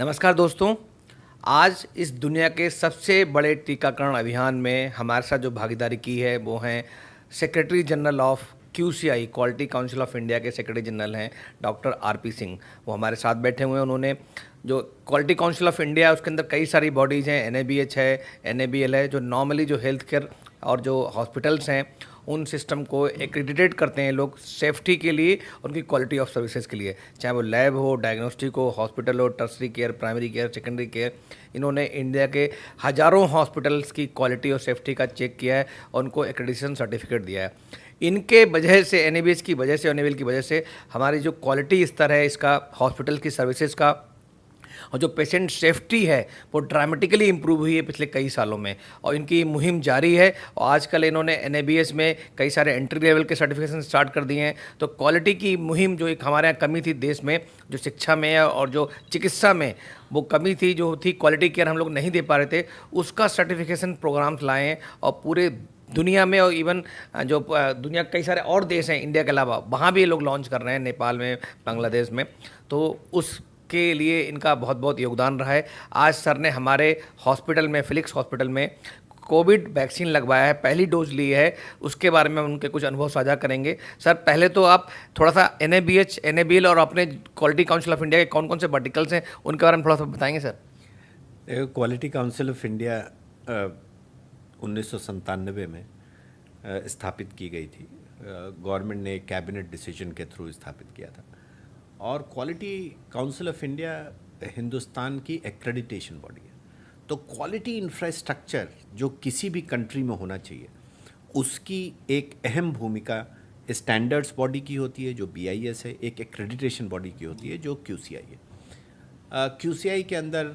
नमस्कार दोस्तों। आज इस दुनिया के सबसे बड़े टीकाकरण अभियान में हमारे साथ जो भागीदारी की है वो हैं secretary general of QCI, quality council of India के सेक्रेटरी जनरल हैं डॉक्टर आरपी सिंह। वो हमारे साथ बैठे हुए हैं। उन्होंने जो क्वालिटी काउंसिल ऑफ इंडिया है उसके अंदर कई सारी बॉडीज़ हैं, एनएबीएच है, एनएबीएल है, जो नॉर्मली जो हेल्थ केयर और जो हॉस्पिटल्स हैं उन सिस्टम को एक्रेडिटेट करते हैं लोग सेफ्टी के लिए, उनकी क्वालिटी ऑफ सर्विसेज के लिए, चाहे वो लैब हो, डायग्नोस्टिक हो, हॉस्पिटल हो, tertiary care, primary care, secondary care. इन्होंने इंडिया के हज़ारों हॉस्पिटल्स की क्वालिटी और सेफ्टी का चेक किया है और उनको एक्रेडिटेशन सर्टिफिकेट दिया है। इनके वजह से, एनएबीएच की वजह से, एनएबीएल की वजह से हमारी जो क्वालिटी स्तर है इसका, हॉस्पिटल की सर्विसेज का और जो पेशेंट सेफ्टी है वो ड्रामेटिकली इम्प्रूव हुई है पिछले कई सालों में। और इनकी मुहिम जारी है और आजकल इन्होंने एनएबीएस में कई सारे एंट्री लेवल के सर्टिफिकेशन स्टार्ट कर दिए हैं। तो क्वालिटी की मुहिम जो एक हमारे यहाँ कमी थी देश में, जो शिक्षा में और जो चिकित्सा में वो कमी थी, जो थी क्वालिटी केयर हम लोग नहीं दे पा रहे थे, उसका सर्टिफिकेशन प्रोग्राम्स लाए हैं और पूरे दुनिया में और इवन जो दुनिया के कई सारे और देश हैं इंडिया के अलावा, वहाँ भी ये लोग लॉन्च कर रहे हैं, नेपाल में, बांग्लादेश में। तो उस के लिए इनका बहुत बहुत योगदान रहा है। आज सर ने हमारे हॉस्पिटल में, फिलिक्स हॉस्पिटल में कोविड वैक्सीन लगवाया है, पहली डोज ली है, उसके बारे में उनके कुछ अनुभव साझा करेंगे। सर पहले तो आप थोड़ा सा एनएबीएच, एनएबीएल और अपने क्वालिटी काउंसिल ऑफ इंडिया के कौन कौन से वर्टिकल्स हैं उनके बारे में थोड़ा सा बताएंगे sir. Quality council of India 1997 में स्थापित की गई थी। गवर्नमेंट ने कैबिनेट डिसीजन के थ्रू स्थापित किया था। और quality council of India Hindustan की एक्रेडिटेशन बॉडी है। तो क्वालिटी इंफ्रास्ट्रक्चर जो किसी भी कंट्री में होना चाहिए उसकी एक अहम भूमिका स्टैंडर्ड्स बॉडी की होती है जो बीआईएस है, एक एक्रेडिटेशन बॉडी की होती है जो क्यूसीआई है। क्यूसीआई के अंदर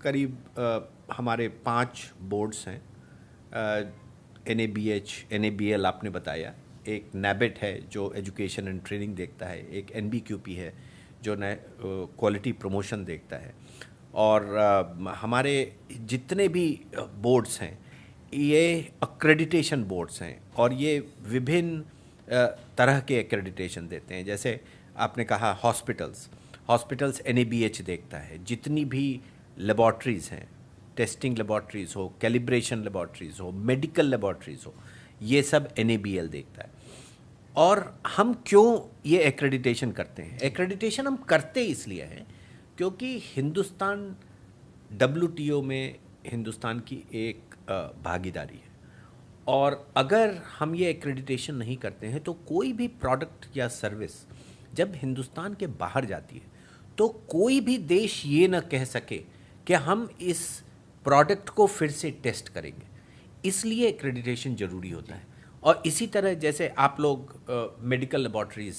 करीब हमारे 5 बोर्ड्स हैं। एनएबीएच, एनएबीएल आपने बताया, एक नैबेट है जो एजुकेशन एंड ट्रेनिंग देखता है, एक एनबीक्यूपी है जो क्वालिटी प्रमोशन देखता है। और हमारे जितने भी बोर्ड्स हैं ये एक्रेडिटेशन बोर्ड्स हैं और ये विभिन्न तरह के एक्रेडिटेशन देते हैं। जैसे आपने कहा हॉस्पिटल्स एनएबीएच देखता है। जितनी भी लेबॉर्ट्रीज़ हैं, टेस्टिंग लेबॉर्ट्रीज़ हो, कैलिब्रेशन लेबॉर्ट्रीज़ हो, मेडिकल लेबॉर्ट्रीज़ हो, ये सब एनएबीएल देखता है। और हम क्यों ये एक्रेडिटेशन करते हैं? एक्रेडिटेशन हम करते इसलिए हैं क्योंकि हिंदुस्तान डब्ल्यूटीओ में हिंदुस्तान की एक भागीदारी है। और अगर हम ये एक्रेडिटेशन नहीं करते हैं तो कोई भी प्रोडक्ट या सर्विस जब हिंदुस्तान के बाहर जाती है तो कोई भी देश ये ना कह सके कि हम इस प्रोडक्ट को फिर से टेस्ट करेंगे। इसलिए एक्रेडिटेशन ज़रूरी होता है। और इसी तरह जैसे आप लोग मेडिकल लेबॉर्ट्रीज़,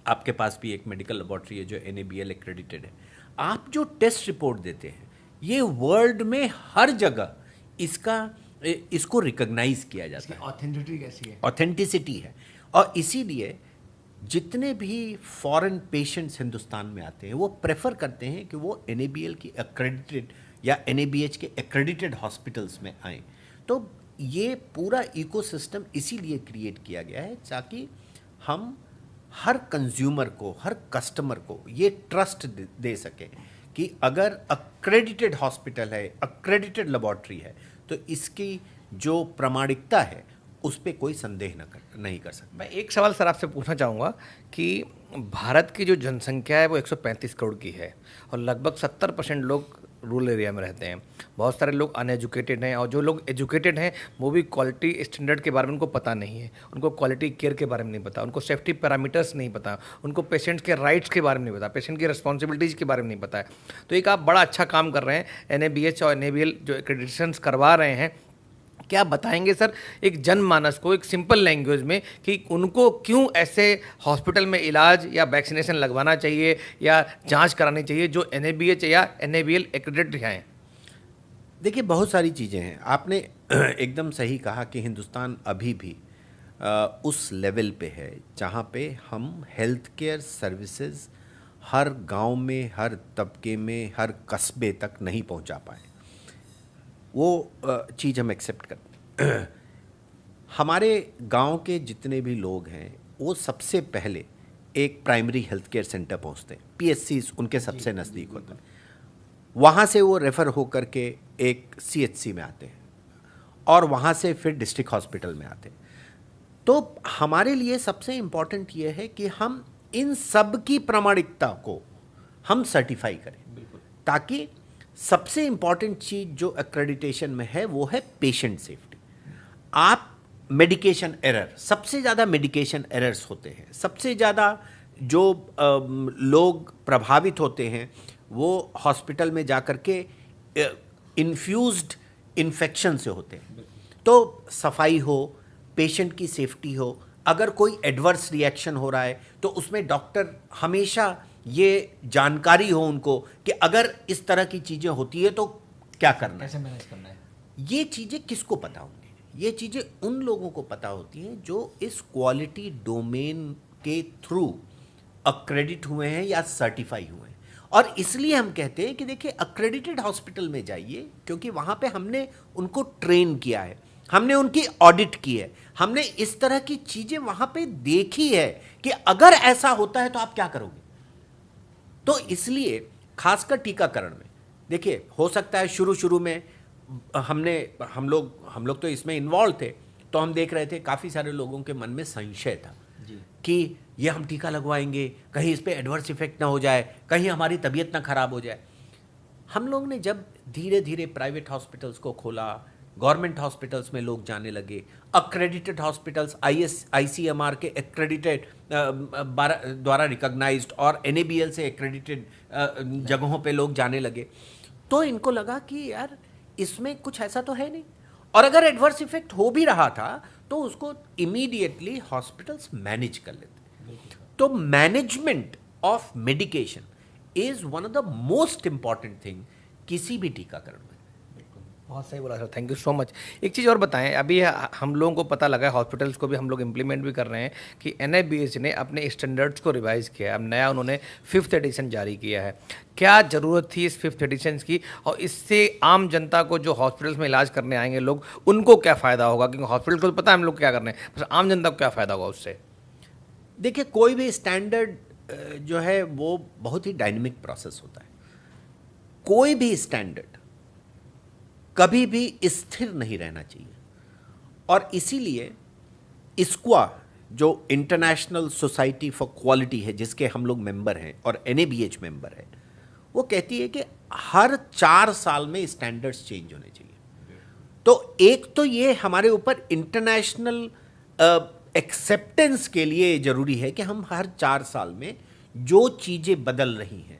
आपके पास भी एक मेडिकल लेबॉर्ट्री है जो एनएबीएल एक्रेडिटेड है। आप जो टेस्ट रिपोर्ट देते हैं ये वर्ल्ड में हर जगह इसको रिकॉग्नाइज किया जाता है। ऑथेंटिसिटी कैसी है? ऑथेंटिसिटी है। और इसीलिए जितने भी फॉरेन पेशेंट्स हिंदुस्तान में आते हैं वो प्रेफर करते हैं कि वो एनएबीएल की एक्रेडिटेड या एनएबीएच के एक्रेडिटेड हॉस्पिटल्स में आएँ। तो ये पूरा इकोसिस्टम इसीलिए क्रिएट किया गया है ताकि हम हर कंज्यूमर को, हर कस्टमर को ये ट्रस्ट दे सकें कि अगर एक्रेडिटेड हॉस्पिटल है, एक्रेडिटेड लेबॉर्ट्री है तो इसकी जो प्रामाणिकता है उस पर कोई संदेह नहीं कर सकता। मैं एक सवाल सर आपसे पूछना चाहूँगा कि भारत की जो जनसंख्या है वो 135 करोड़ की है और लगभग 70% लोग रूरल एरिया में रहते हैं। बहुत सारे लोग अनएजुकेटेड हैं और जो लोग एजुकेटेड हैं वो भी क्वालिटी स्टैंडर्ड के बारे में उनको पता नहीं है, उनको क्वालिटी केयर के बारे में नहीं पता, उनको सेफ्टी पैरामीटर्स नहीं पता, उनको पेशेंट्स के राइट्स के बारे में नहीं पता, पेशेंट की रिस्पॉन्सिबिलिटीज़ के बारे में नहीं पता है। तो एक आप बड़ा अच्छा काम कर रहे हैं, एनएबीएच और एनएबीएल जो एक्रेडिटेशंस करवा रहे हैं। क्या बताएंगे सर एक जनमानस को एक सिंपल लैंग्वेज में कि उनको क्यों ऐसे हॉस्पिटल में इलाज या वैक्सीनेशन लगवाना चाहिए या जांच करानी चाहिए जो एनएबीएच या एनएबीएल एक्रेडिटेड हैं? देखिए बहुत सारी चीज़ें हैं। आपने एकदम सही कहा कि हिंदुस्तान अभी भी उस लेवल पे है जहाँ पे हम हेल्थ केयर सर्विसेज हर गांव में, हर तबके में, हर कस्बे तक नहीं पहुँचा पाए। वो चीज़ हम एक्सेप्ट करते हैं। हमारे गांव के जितने भी लोग हैं वो सबसे पहले एक प्राइमरी हेल्थ केयर सेंटर पहुंचते हैं। पीएचसीज उनके सबसे नज़दीक होते हैं। वहाँ से वो रेफ़र होकर के एक CHC में आते हैं और वहाँ से फिर डिस्ट्रिक्ट हॉस्पिटल में आते हैं। तो हमारे लिए सबसे इम्पॉर्टेंट ये है कि हम इन सब की प्रामाणिकता को हम सर्टिफाई करें, ताकि सबसे इम्पॉर्टेंट चीज़ जो एक्रेडिटेशन में है वो है पेशेंट सेफ्टी। आप मेडिकेशन एरर, सबसे ज़्यादा मेडिकेशन एरर्स होते हैं, सबसे ज़्यादा जो लोग प्रभावित होते हैं वो हॉस्पिटल में जाकर के इन्फ्यूज्ड इन्फेक्शन से होते हैं। तो सफाई हो, पेशेंट की सेफ्टी हो, अगर कोई एडवर्स रिएक्शन हो रहा है तो उसमें डॉक्टर हमेशा ये जानकारी हो उनको कि अगर इस तरह की चीज़ें होती है तो क्या करना है, कैसे मैनेज करना है। ये चीज़ें किसको पता होंगी? ये चीज़ें उन लोगों को पता होती हैं जो इस क्वालिटी डोमेन के थ्रू अक्रेडिट हुए हैं या सर्टिफाई हुए हैं। और इसलिए हम कहते हैं कि देखिए, अक्रेडिटेड हॉस्पिटल में जाइए, क्योंकि वहाँ पे हमने उनको ट्रेन किया है, हमने उनकी ऑडिट की है, हमने इस तरह की चीज़ें वहाँ पे देखी है कि अगर ऐसा होता है तो आप क्या करोगे। तो इसलिए खासकर टीकाकरण में देखिए, हो सकता है शुरू में हम लोग तो इसमें इन्वॉल्व थे, तो हम देख रहे थे काफ़ी सारे लोगों के मन में संशय था कि ये हम टीका लगवाएंगे, कहीं इस पे एडवर्स इफेक्ट ना हो जाए, कहीं हमारी तबीयत ना खराब हो जाए। हम लोग ने जब धीरे धीरे प्राइवेट हॉस्पिटल्स को खोला, गवर्नमेंट हॉस्पिटल्स में लोग जाने लगे, अक्रेडिटेड हॉस्पिटल्स ICMR के एक्रेडिटेड द्वारा रिकॉग्नाइज्ड और NABL से एक्रेडिटेड जगहों पे लोग जाने लगे, तो इनको लगा कि यार इसमें कुछ ऐसा तो है नहीं, और अगर एडवर्स इफेक्ट हो भी रहा था तो उसको इमीडिएटली हॉस्पिटल्स मैनेज कर लेते। तो management of medication is one of the most important thing किसी भी टीकाकरण में। बहुत सही बोला sir, thank you so much. एक चीज़ और बताएं, अभी हम लोगों को पता लगा है, हॉस्पिटल्स को भी हम लोग इम्प्लीमेंट भी कर रहे हैं कि NABH ने अपने स्टैंडर्ड्स को रिवाइज़ किया है, अब नया उन्होंने 5th एडिशन जारी किया है। क्या ज़रूरत थी इस 5th एडिशन की, और इससे आम जनता को जो हॉस्पिटल्स में इलाज करने आएंगे लोग, उनको क्या फ़ायदा होगा? क्योंकि हॉस्पिटल को तो पता है हम लोग क्या कर रहे हैं, बस आम जनता को क्या फ़ायदा होगा उससे? देखिए, कोई भी स्टैंडर्ड जो है वो बहुत ही डायनेमिक प्रोसेस होता है। कोई भी स्टैंडर्ड कभी भी स्थिर नहीं रहना चाहिए, और इसीलिए ISQA जो इंटरनेशनल सोसाइटी फॉर क्वालिटी है, जिसके हम लोग मेंबर हैं, और NABH मेंबर है, वो कहती है कि हर 4 साल में स्टैंडर्ड्स चेंज होने चाहिए। तो एक तो ये हमारे ऊपर इंटरनेशनल एक्सेप्टेंस के लिए ज़रूरी है कि हम हर 4 साल में जो चीज़ें बदल रही हैं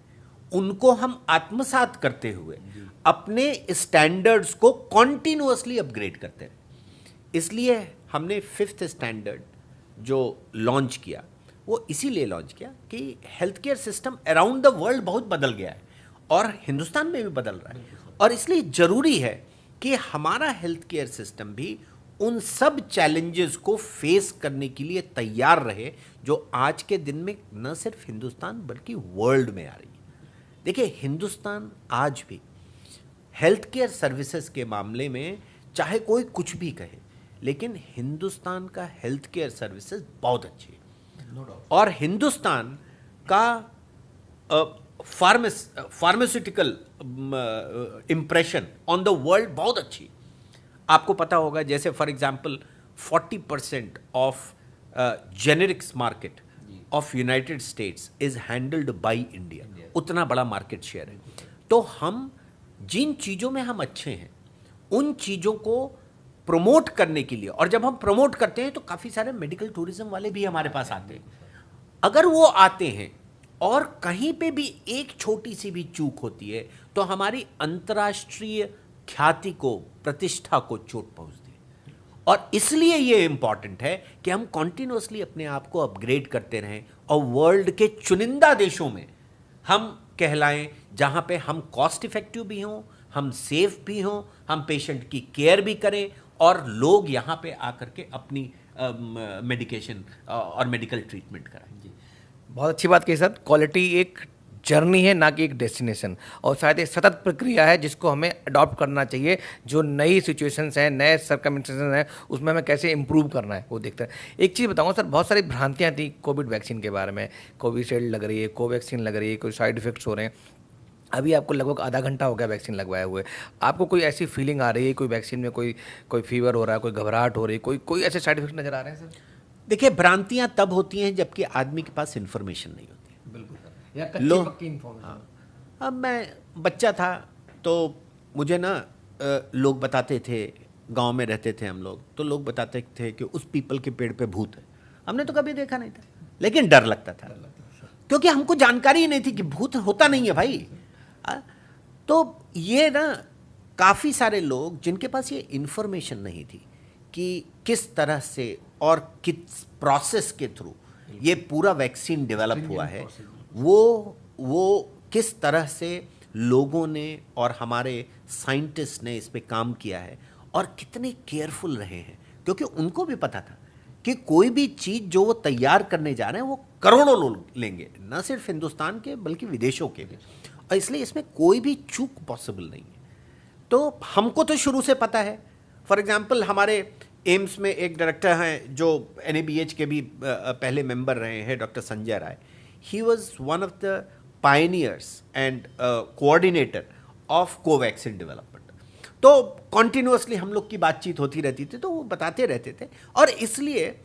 उनको हम आत्मसात करते हुए अपने स्टैंडर्ड्स को कॉन्टिन्यूअसली अपग्रेड करते हैं। इसलिए हमने 5th स्टैंडर्ड जो लॉन्च किया वो इसीलिए लॉन्च किया कि health care system around the world बहुत बदल गया है, और हिंदुस्तान में भी बदल रहा है, और इसलिए ज़रूरी है कि हमारा हेल्थ केयर सिस्टम भी उन सब चैलेंजेस को फेस करने के लिए तैयार रहे जो आज के दिन में न सिर्फ हिंदुस्तान बल्कि वर्ल्ड में आ रही है। देखिए, हिंदुस्तान आज भी हेल्थ केयर सर्विसेज के मामले में चाहे कोई कुछ भी कहे, लेकिन हिंदुस्तान का हेल्थ केयर सर्विसेज बहुत अच्छी है, और हिंदुस्तान का pharmaceutical impression on the world बहुत अच्छी है। आपको पता होगा, जैसे for example 40% of generics market of United states is handled by India, उतना बड़ा मार्केट शेयर है। तो हम जिन चीज़ों में हम अच्छे हैं उन चीज़ों को प्रमोट करने के लिए, और जब हम प्रमोट करते हैं तो काफ़ी सारे मेडिकल टूरिज्म वाले भी हमारे पास आते हैं। अगर वो आते हैं और कहीं पे भी एक छोटी सी भी चूक होती है तो हमारी अंतर्राष्ट्रीय ख्याति को, प्रतिष्ठा को चोट पहुंचती है। और इसलिए ये इंपॉर्टेंट है कि हम कॉन्टिन्यूसली अपने आप को अपग्रेड करते रहें और वर्ल्ड के चुनिंदा देशों में हम कहलाएं, जहां पे हम कॉस्ट इफेक्टिव भी हों, हम सेफ भी हों, हम पेशेंट की केयर भी करें, और लोग यहां पे आकर के अपनी मेडिकेशन और मेडिकल ट्रीटमेंट कराएं। बहुत अच्छी बात कही सर, क्वालिटी एक जर्नी है ना कि एक डेस्टिनेशन, और शायद एक सतत प्रक्रिया है जिसको हमें अडॉप्ट करना चाहिए। जो नई सिचुएशंस हैं, नए सर्कमस्टेंसेस हैं, उसमें हमें कैसे इंप्रूव करना है वो देखते हैं। एक चीज़ बताऊँ सर, बहुत सारी भ्रांतियाँ थी कोविड वैक्सीन के बारे में, कोविशील्ड लग रही है, कोवैक्सीन लग रही है, कोई साइड इफेक्ट्स हो रहे हैं। अभी आपको लगभग आधा घंटा हो गया वैक्सीन लगवाए हुए, आपको कोई ऐसी फीलिंग आ रही है, कोई वैक्सीन में कोई कोई फीवर हो रहा है, कोई घबराहट हो रही है, कोई कोई ऐसे साइड इफेक्ट नजर आ रहे हैं सर? देखिए, भ्रांतियां तब होती हैं जबकि आदमी के पास इन्फॉर्मेशन नहीं होती है। बिल्कुल सर, या कच्ची लो, पक्की इन्फॉर्मेशन। हाँ, अब मैं बच्चा था तो मुझे ना लोग बताते थे, गांव में रहते थे हम लोग, तो लोग बताते थे कि उस पीपल के पेड़ पे भूत है। हमने तो कभी देखा नहीं था, लेकिन डर लगता था, क्योंकि हमको जानकारी ही नहीं थी कि भूत होता नहीं है भाई। आ, तो ये ना काफ़ी सारे लोग जिनके पास ये इन्फॉर्मेशन नहीं थी कि किस तरह से और किस प्रोसेस के थ्रू ये पूरा वैक्सीन डेवलप हुआ है, वो किस तरह से लोगों ने और हमारे साइंटिस्ट ने इस पे काम किया है और कितने केयरफुल रहे हैं, क्योंकि उनको भी पता था कि कोई भी चीज़ जो वो तैयार करने जा रहे हैं वो करोड़ों लोग लेंगे, न सिर्फ हिंदुस्तान के बल्कि विदेशों के भी, और इसलिए इसमें कोई भी चूक पॉसिबल नहीं है। तो हमको तो शुरू से पता है। फॉर एग्जांपल, हमारे एम्स में एक डायरेक्टर हैं जो NABH के भी पहले मेंबर रहे हैं, doctor Sanjay Rai. He was one of the pioneers and coordinator of Covaxin development. तो कॉन्टिन्यूसली हम लोग की बातचीत होती रहती थी, तो वो बताते रहते थे, और इसलिए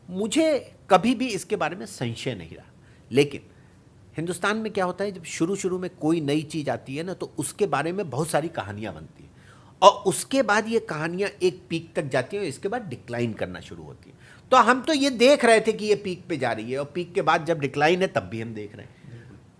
मुझे कभी भी इसके बारे में संशय नहीं रहा। लेकिन हिंदुस्तान में क्या होता है, जब शुरू शुरू में कोई नई चीज़ आती है ना, तो उसके बारे में बहुत सारी कहानियाँ बनती हैं, और उसके बाद ये कहानियाँ एक पीक तक जाती हैं और इसके बाद डिक्लाइन करना शुरू होती है। तो हम तो ये देख रहे थे कि ये पीक पे जा रही है, और पीक के बाद जब डिक्लाइन है तब भी हम देख रहे हैं।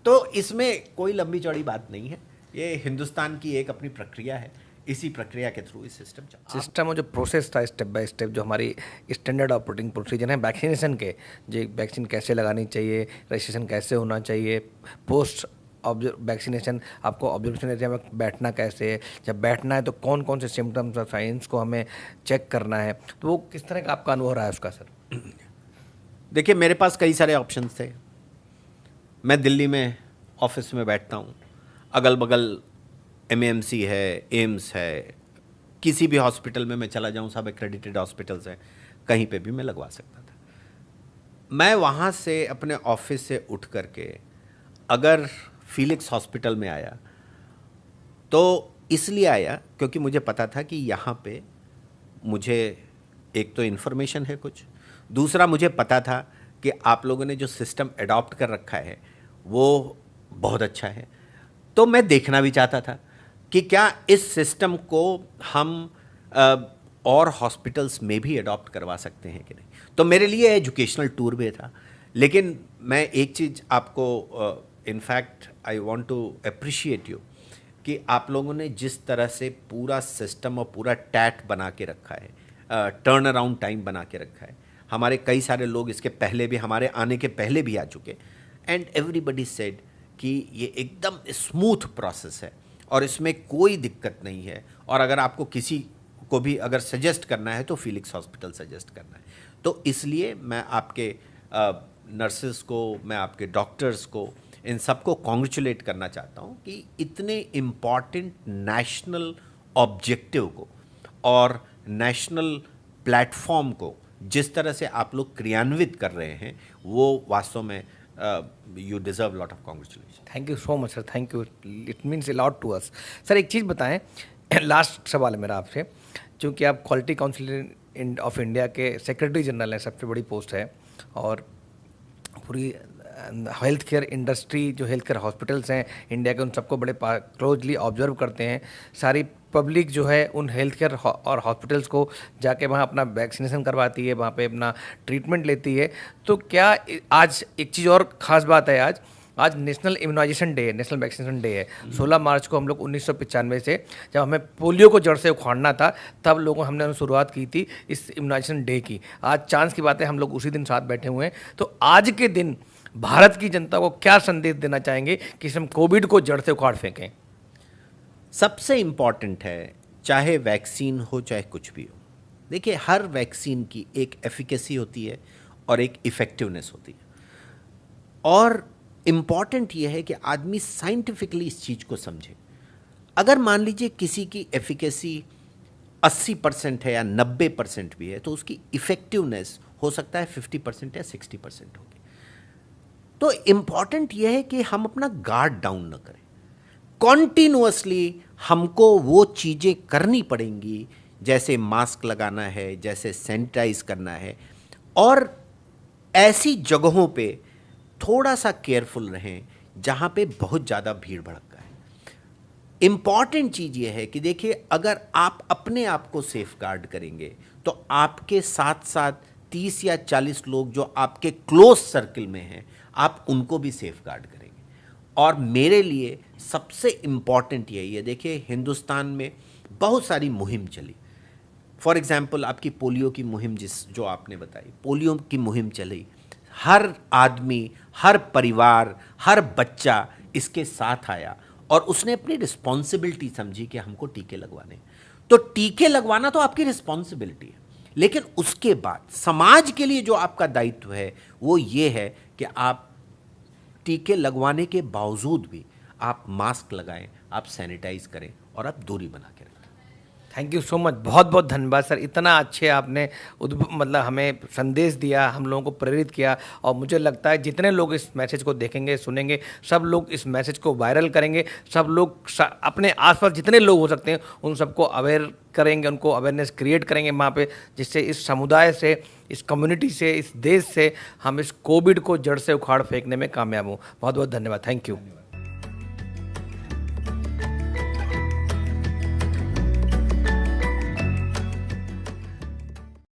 तो इसमें कोई लंबी चौड़ी बात नहीं है, ये हिंदुस्तान की एक अपनी प्रक्रिया है, इसी प्रक्रिया के थ्रू इस सिस्टम चलता है। सिस्टम और जो प्रोसेस था स्टेप बाय स्टेप, जो हमारी स्टैंडर्ड ऑपरेटिंग प्रोसीजर है वैक्सीनेशन के, जो वैक्सीन कैसे लगानी चाहिए, रजिस्ट्रेशन कैसे होना चाहिए, पोस्ट वैक्सीनेशन आपको ऑब्जर्वेशन एरिया में बैठना कैसे है, जब बैठना है तो कौन कौन से सिम्टम्स और साइंस को हमें चेक करना है, तो वो किस तरह का आपका अनुभव रहा है उसका सर? देखिए, मेरे पास कई सारे ऑप्शंस थे। मैं दिल्ली में ऑफिस में बैठता हूँ, अगल बगल MAMC है, एम्स है, किसी भी हॉस्पिटल में मैं चला जाऊँ, सब एक्रेडिटेड हॉस्पिटल्स हैं, कहीं पे भी मैं लगवा सकता था। मैं वहाँ से अपने ऑफिस से उठ करके अगर फिलिक्स हॉस्पिटल में आया तो इसलिए आया क्योंकि मुझे पता था कि यहाँ पे मुझे एक तो इन्फॉर्मेशन है कुछ, दूसरा मुझे पता था कि आप लोगों ने जो सिस्टम अडॉप्ट कर रखा है वो बहुत अच्छा है। तो मैं देखना भी चाहता था कि क्या इस सिस्टम को हम और हॉस्पिटल्स में भी अडॉप्ट करवा सकते हैं कि नहीं। तो मेरे लिए एजुकेशनल टूर भी था। लेकिन मैं एक चीज़ आपको in fact I want to appreciate you कि आप लोगों ने जिस तरह से पूरा सिस्टम और पूरा टैट बना के रखा है, टर्न अराउंड टाइम बना के रखा है। हमारे कई सारे लोग इसके पहले भी, हमारे आने के पहले भी आ चुके, एंड एवरीबडी सेड कि ये एकदम स्मूथ प्रोसेस है और इसमें कोई दिक्कत नहीं है, और अगर आपको किसी को भी अगर सजेस्ट करना है तो फिलिक्स हॉस्पिटल सजेस्ट करना है। तो इसलिए मैं आपके नर्सेस को, मैं आपके डॉक्टर्स को, इन सबको कॉन्ग्रेचुलेट करना चाहता हूँ कि इतने इम्पॉर्टेंट नेशनल ऑब्जेक्टिव को और नेशनल प्लेटफॉर्म को जिस तरह से आप लोग क्रियान्वित कर रहे हैं, वो वास्तव में you deserve lot of congratulation. Thank you so much sir, thank you, it means a lot to us. Sir एक चीज़ बताएं, लास्ट सवाल है मेरा आपसे, क्योंकि आप क्वालिटी काउंसिल ऑफ इंडिया के सेक्रेटरी जनरल हैं, सबसे बड़ी पोस्ट है, और पूरी हेल्थ केयर इंडस्ट्री, जो हेल्थ केयर हॉस्पिटल्स हैं इंडिया के, उन सबको बड़े क्लोजली ऑब्जर्व करते हैं। सारी पब्लिक जो है उन हेल्थ केयर और हॉस्पिटल्स को जाके वहाँ अपना वैक्सीनेशन करवाती है, वहाँ पे अपना ट्रीटमेंट लेती है। तो क्या आज एक चीज़ और ख़ास बात है, आज नेशनल इम्यूनाइजेशन डे है, नेशनल वैक्सीनेशन डे है। 16 मार्च को हम लोग 1995 से, जब हमें पोलियो को जड़ से उखाड़ना था, तब लोगों हमने शुरुआत की थी इस इम्यूनाइजेशन डे की। आज चांस की बात है हम लोग उसी दिन साथ बैठे हुए हैं। तो आज के दिन भारत की जनता को क्या संदेश देना चाहेंगे कि हम कोविड को जड़ से उखाड़ फेंकें? सबसे इम्पॉर्टेंट है, चाहे वैक्सीन हो चाहे कुछ भी हो, देखिए हर वैक्सीन की एक एफिकेसी होती है और एक इफ़ेक्टिवनेस होती है, और इम्पॉर्टेंट ये है कि आदमी साइंटिफिकली इस चीज़ को समझे। अगर मान लीजिए किसी की एफिकेसी 80% है या 90% भी है, तो उसकी इफ़ेक्टिवनेस हो सकता है 50% या 60% होगी। तो इम्पॉर्टेंट यह है कि हम अपना गार्ड डाउन न करें। कॉन्टिन्यूअसली हमको वो चीज़ें करनी पड़ेंगी, जैसे मास्क लगाना है, जैसे सैनिटाइज करना है, और ऐसी जगहों पे थोड़ा सा केयरफुल रहें जहाँ पे बहुत ज़्यादा भीड़ भड़का है। इम्पॉर्टेंट चीज़ ये है कि देखिए, अगर आप अपने आप को सेफ गार्ड करेंगे तो आपके साथ साथ 30 या 40 लोग जो आपके क्लोज सर्कल में हैं, आप उनको भी सेफ गार्ड करेंगे। और मेरे लिए सबसे इम्पॉर्टेंट यही है, देखिए हिंदुस्तान में बहुत सारी मुहिम चली। फॉर एग्जाम्पल आपकी पोलियो की मुहिम जो आपने बताई, पोलियो की मुहिम चली, हर आदमी, हर परिवार, हर बच्चा इसके साथ आया और उसने अपनी रिस्पॉन्सिबिलिटी समझी कि हमको टीके लगवाने। तो टीके लगवाना तो आपकी रिस्पॉन्सिबिलिटी है, लेकिन उसके बाद समाज के लिए जो आपका दायित्व है वो ये है कि आप टीके लगवाने के बावजूद भी आप मास्क लगाएं, आप सैनिटाइज करें और आप दूरी बना के रखें। थैंक यू सो मच, बहुत बहुत धन्यवाद सर। इतना अच्छे आपने मतलब हमें संदेश दिया, हम लोगों को प्रेरित किया, और मुझे लगता है जितने लोग इस मैसेज को देखेंगे, सुनेंगे, सब लोग इस मैसेज को वायरल करेंगे। सब लोग अपने आसपास जितने लोग हो सकते हैं उन सबको अवेयर करेंगे, उनको अवेयरनेस क्रिएट करेंगे वहाँ पे, जिससे इस समुदाय से, इस कम्युनिटी से, इस देश से हम इस कोविड को जड़ से उखाड़ फेंकने में कामयाब हों। बहुत बहुत धन्यवाद। Thank you.